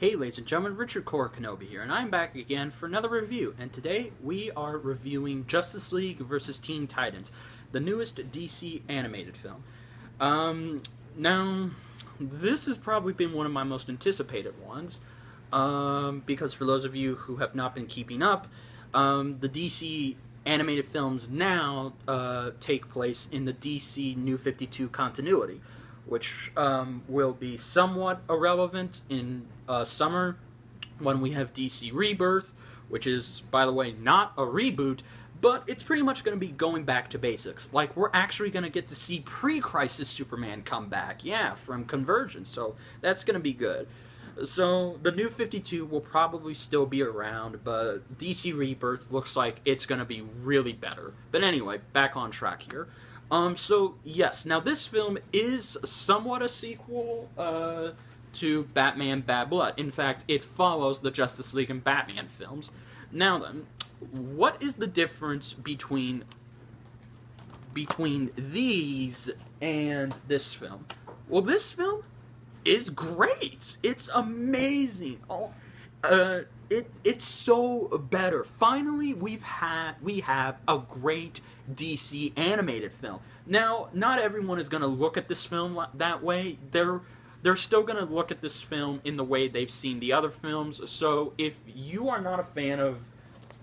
Hey ladies and gentlemen, Richard Core Kenobi here, and I'm back again for another review, and today we are reviewing Justice League vs. Teen Titans, the newest DC animated film. Now, this has probably been one of my most anticipated ones, because for those of you who have not been keeping up, the DC animated films now take place in the DC New 52 continuity, which will be somewhat irrelevant in summer when we have DC Rebirth, which is, by the way, not a reboot, but it's pretty much going to be going back to basics. Like, we're actually going to get to see pre-Crisis Superman come back, yeah, from Convergence, so that's going to be good. So, the New 52 will probably still be around, but DC Rebirth looks like it's going to be really better. But anyway, back on track here. So, yes, now this film is somewhat a sequel, to Batman Bad Blood. In fact, it follows the Justice League and Batman films. Now then, what is the difference between these and this film? Well, this film is great. It's amazing. It's so better. Finally, we have a great DC animated film. Now, not everyone is going to look at this film that way. They're still going to look at this film in the way they've seen the other films. So, if you are not a fan of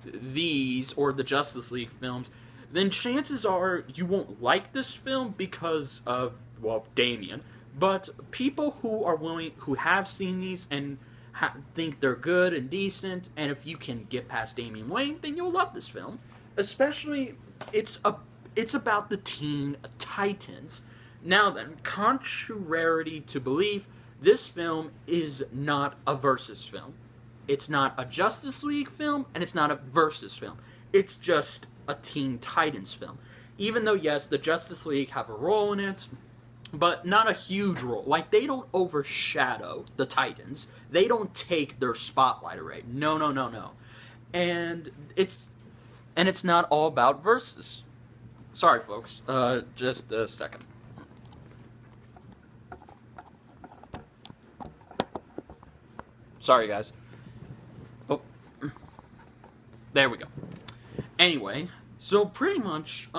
these or the Justice League films, then chances are you won't like this film because of, well, Damian. But people who have seen these and think they're good and decent, and if you can get past Damian Wayne, then you'll love this film. Especially, it's about the Teen Titans. Now then, contrary to belief, this film is not a versus film. It's not a Justice League film, and it's not a versus film. It's just a Teen Titans film. Even though, yes, the Justice League have a role in it, but not a huge role. Like, they don't overshadow the Titans. They don't take their spotlight away. No. And it's not all about versus. Sorry, folks. Just a second. Sorry, guys. Oh. There we go. Anyway, so pretty much,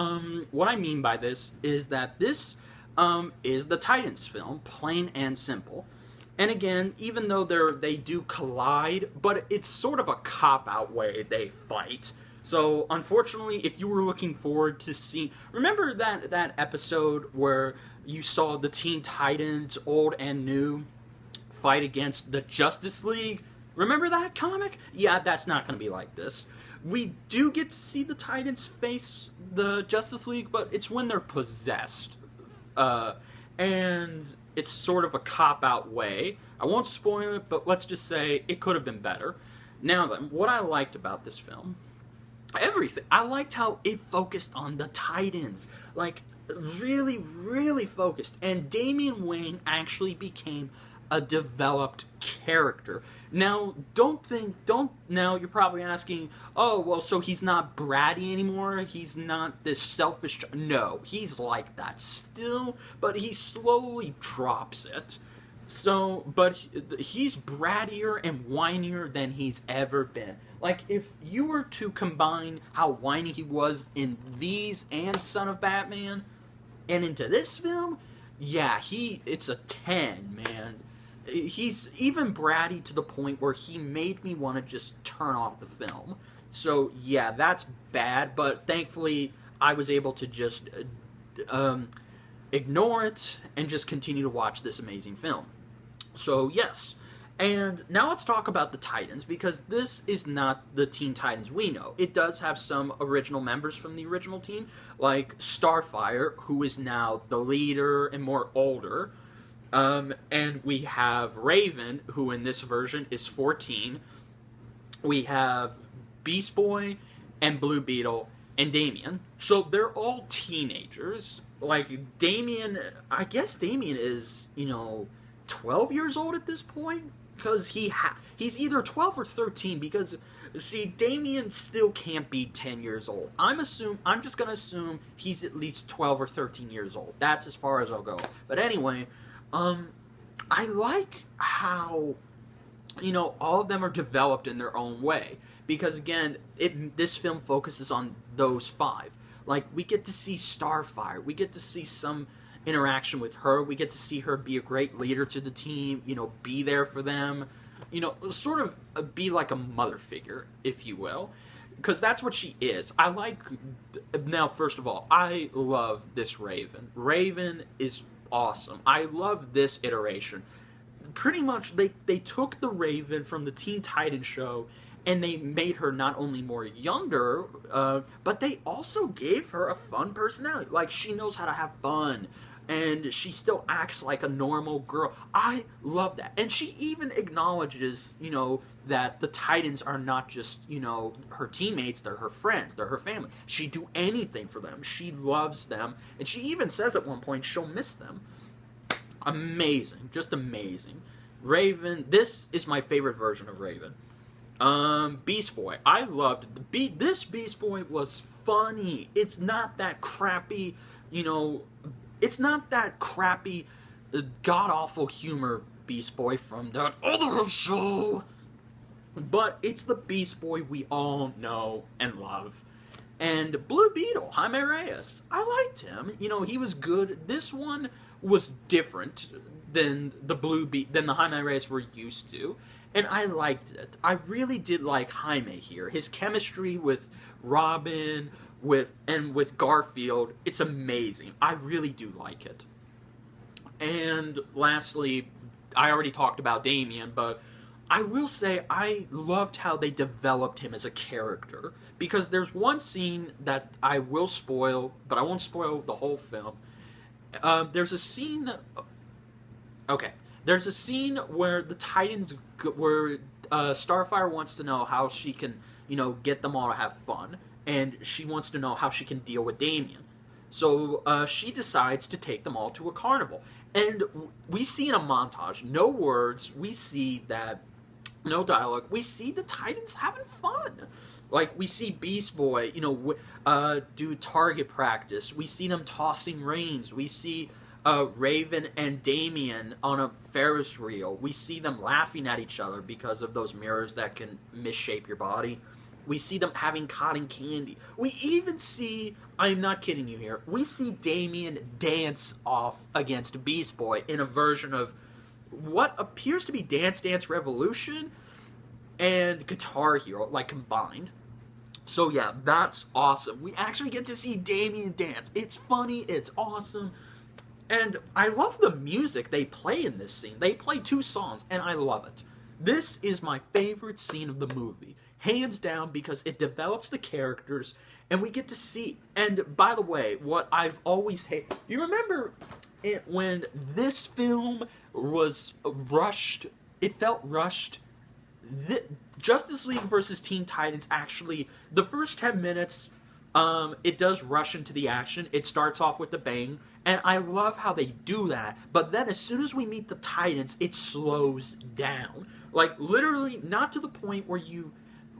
what I mean by this is that this is the Titans film, plain and simple. And again, even though they do collide, but it's sort of a cop-out way they fight. So, unfortunately, if you were looking forward to seeing... Remember that episode where you saw the Teen Titans, old and new, fight against the Justice League? Remember that comic? Yeah, that's not going to be like this. We do get to see the Titans face the Justice League, but it's when they're possessed. And it's sort of a cop-out way. I won't spoil it, but let's just say it could have been better. Now then, what I liked about this film, everything. I liked how it focused on the Titans. Like, really, really focused. And Damian Wayne actually became a developed character. Now, now you're probably asking, oh, well, so he's not bratty anymore? He's not this selfish... No, he's like that still, but he slowly drops it. So, but he's brattier and whinier than he's ever been. Like, if you were to combine how whiny he was in these and Son of Batman, and into this film, yeah, it's a 10, man. He's even bratty to the point where he made me want to just turn off the film. So, yeah, that's bad, but thankfully I was able to just ignore it and just continue to watch this amazing film. So, yes. And now let's talk about the Titans, because this is not the Teen Titans we know. It does have some original members from the original team, like Starfire, who is now the leader and more older. And we have Raven, who in this version is 14. We have Beast Boy and Blue Beetle and Damian. So they're all teenagers. Like, Damian, I guess Damian is, 12 years old at this point? Because he's either 12 or 13, because, see, Damian still can't be 10 years old. I'm just going to assume he's at least 12 or 13 years old. That's as far as I'll go. But anyway... I like how all of them are developed in their own way. Because again, this film focuses on those five. Like, we get to see Starfire, we get to see some interaction with her, we get to see her be a great leader to the team, be there for them, sort of be like a mother figure, if you will. Because that's what she is. Now, first of all, I love this Raven. Raven is awesome. I love this iteration. Pretty much, they took the Raven from the Teen Titans show, and they made her not only more younger, but they also gave her a fun personality. Like, she knows how to have fun, and she still acts like a normal girl. I love that. And she even acknowledges, that the Titans are not just, her teammates, they're her friends, they're her family. She'd do anything for them. She loves them, and she even says at one point she'll miss them. Amazing. Just amazing. Raven, this is my favorite version of Raven. Beast Boy. I loved this Beast Boy was funny. It's not that crappy, it's not that crappy, god-awful humor Beast Boy from that other show. But it's the Beast Boy we all know and love. And Blue Beetle, Jaime Reyes. I liked him. He was good. This one was different than the Jaime Reyes we're used to. And I liked it. I really did like Jaime here. His chemistry with Robin, with Garfield, it's amazing. I really do like it. And lastly, I already talked about Damian, but I will say I loved how they developed him as a character. Because there's one scene that I will spoil, but I won't spoil the whole film. There's a scene... Okay. There's a scene where the Titans, where Starfire wants to know how she can, get them all to have fun, and she wants to know how she can deal with Damian. So she decides to take them all to a carnival. And we see in a montage, no words, we see that, no dialogue, we see the Titans having fun. Like, we see Beast Boy, do target practice. We see them tossing reins. We see... Raven and Damian on a Ferris wheel. We see them laughing at each other because of those mirrors that can misshape your body. We see them having cotton candy. We even see, I'm not kidding you here, we see Damian dance off against Beast Boy in a version of what appears to be Dance Dance Revolution and Guitar Hero, like, combined. So yeah, that's awesome. We actually get to see Damian dance. It's funny, it's awesome. And I love the music they play in this scene. They play 2 songs, and I love it. This is my favorite scene of the movie. Hands down, because it develops the characters, and we get to see... And, by the way, what I've always hated... You remember when this film was rushed? It felt rushed. Justice League versus Teen Titans, actually, the first 10 minutes... it does rush into the action. It starts off with a bang, and I love how they do that. But then as soon as we meet the Titans, it slows down. Like, literally, not to the point where you...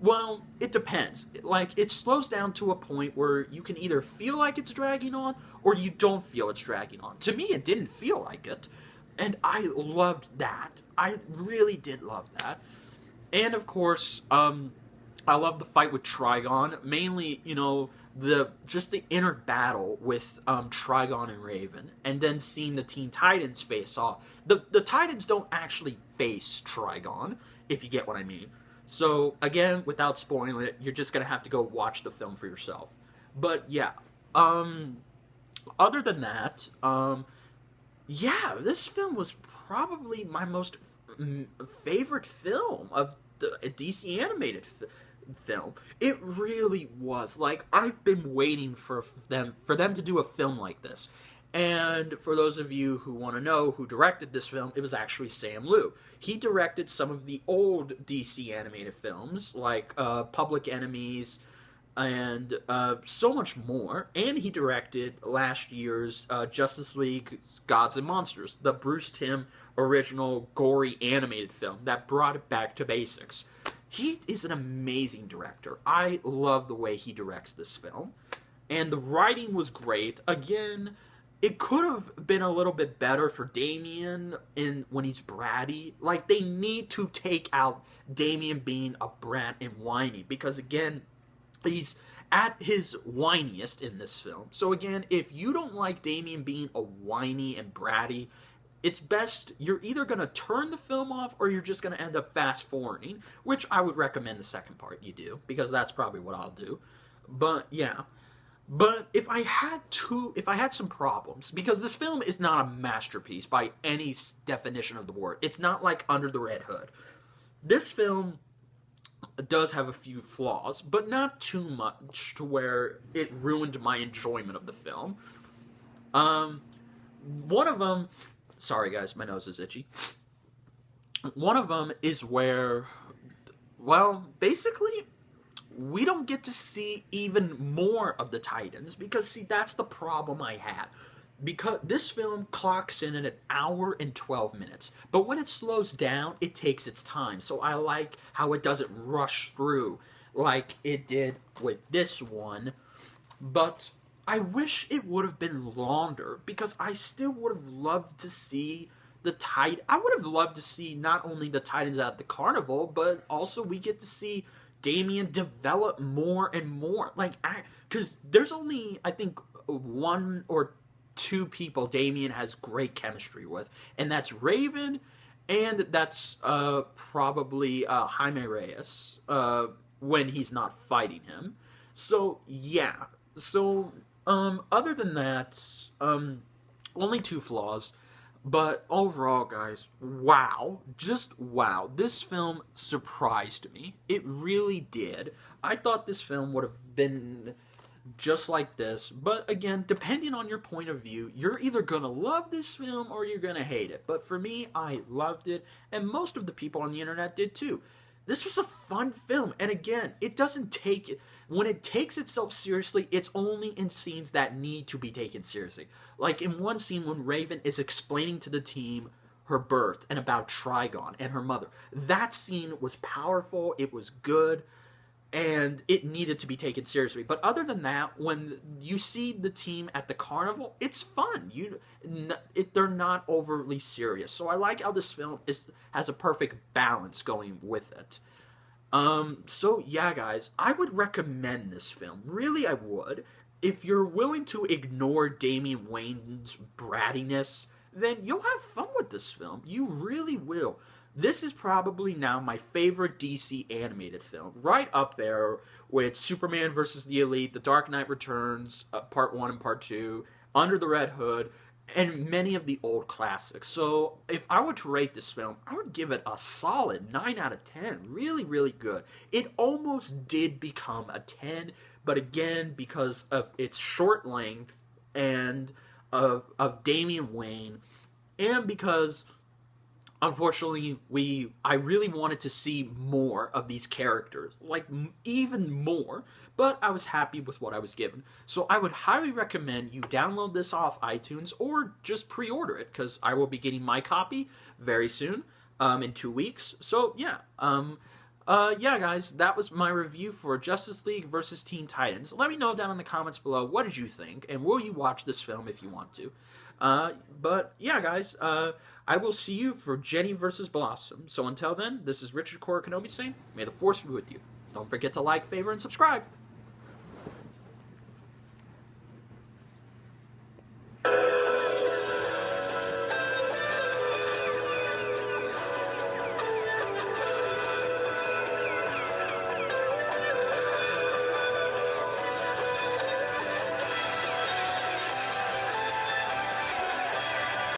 Well, it depends. Like, it slows down to a point where you can either feel like it's dragging on, or you don't feel it's dragging on. To me, it didn't feel like it. And I loved that. I really did love that. And, of course, I love the fight with Trigon. Mainly, just the inner battle with Trigon and Raven, and then seeing the Teen Titans face off. The Titans don't actually face Trigon, if you get what I mean. So, again, without spoiling it, you're just going to have to go watch the film for yourself. But, yeah. Other than that, yeah, this film was probably my most favorite film of the DC animated film. It really was. Like, I've been waiting for them to do a film like this. And for those of you who want to know who directed this film, it was actually Sam Liu. He directed some of the old DC animated films, like Public Enemies, and so much more. And he directed last year's Justice League Gods and Monsters, the Bruce Timm original gory animated film that brought it back to basics. He is an amazing director. I love the way he directs this film. And the writing was great. Again, it could have been a little bit better for Damian in when he's bratty. Like, they need to take out Damian being a brat and whiny, because again, he's at his whiniest in this film. So again, if you don't like Damian being a whiny and bratty, it's best you're either going to turn the film off or you're just going to end up fast forwarding, which I would recommend the second part you do, because that's probably what I'll do. But yeah. But if I had some problems, because this film is not a masterpiece by any definition of the word. It's not like Under the Red Hood. This film does have a few flaws, but not too much to where it ruined my enjoyment of the film. One of them, sorry guys, my nose is itchy. One of them is where, well, basically, we don't get to see even more of the Titans, because, see, that's the problem I had. Because this film clocks in at an hour and 12 minutes. But when it slows down, it takes its time. So I like how it doesn't rush through like it did with this one. But I wish it would have been longer, because I still would have loved to see the Titans. I would have loved to see not only the Titans at the carnival, but also we get to see Damian develop more and more. Like, because there's only, I think, one or two people Damian has great chemistry with, and that's Raven, and that's probably Jaime Reyes when he's not fighting him. So yeah. So other than that, only two flaws. But overall, guys, wow. Just wow. This film surprised me. It really did. I thought this film would have been just like this. But again, depending on your point of view, you're either going to love this film or you're going to hate it. But for me, I loved it. And most of the people on the internet did too. This was a fun film. And again, it doesn't take it. When it takes itself seriously, it's only in scenes that need to be taken seriously. Like in one scene when Raven is explaining to the team her birth and about Trigon and her mother. That scene was powerful, it was good, and it needed to be taken seriously. But other than that, when you see the team at the carnival, it's fun. They're not overly serious. So I like how this film has a perfect balance going with it. So yeah, guys, I would recommend this film. Really, I would. If you're willing to ignore Damian Wayne's brattiness, then you'll have fun with this film. You really will. This is probably now my favorite DC animated film. Right up there with Superman vs. the Elite, The Dark Knight Returns, Part 1 and Part 2, Under the Red Hood, and many of the old classics. So if I were to rate this film, I would give it a solid 9 out of 10. Really, really good. It almost did become a 10, but again, because of its short length and of Damian Wayne, and because unfortunately I really wanted to see more of these characters, like even more, but I was happy with what I was given. So I would highly recommend you download this off iTunes or just pre-order it, because I will be getting my copy very soon, in 2 weeks. So yeah, yeah, guys, that was my review for Justice League versus Teen Titans. Let me know down in the comments below, what did you think, and will you watch this film if you want to? But yeah, guys, I will see you for Jenny versus Blossom. So until then, this is Richard Kora Kenobi saying, may the Force be with you. Don't forget to like, favor, and subscribe.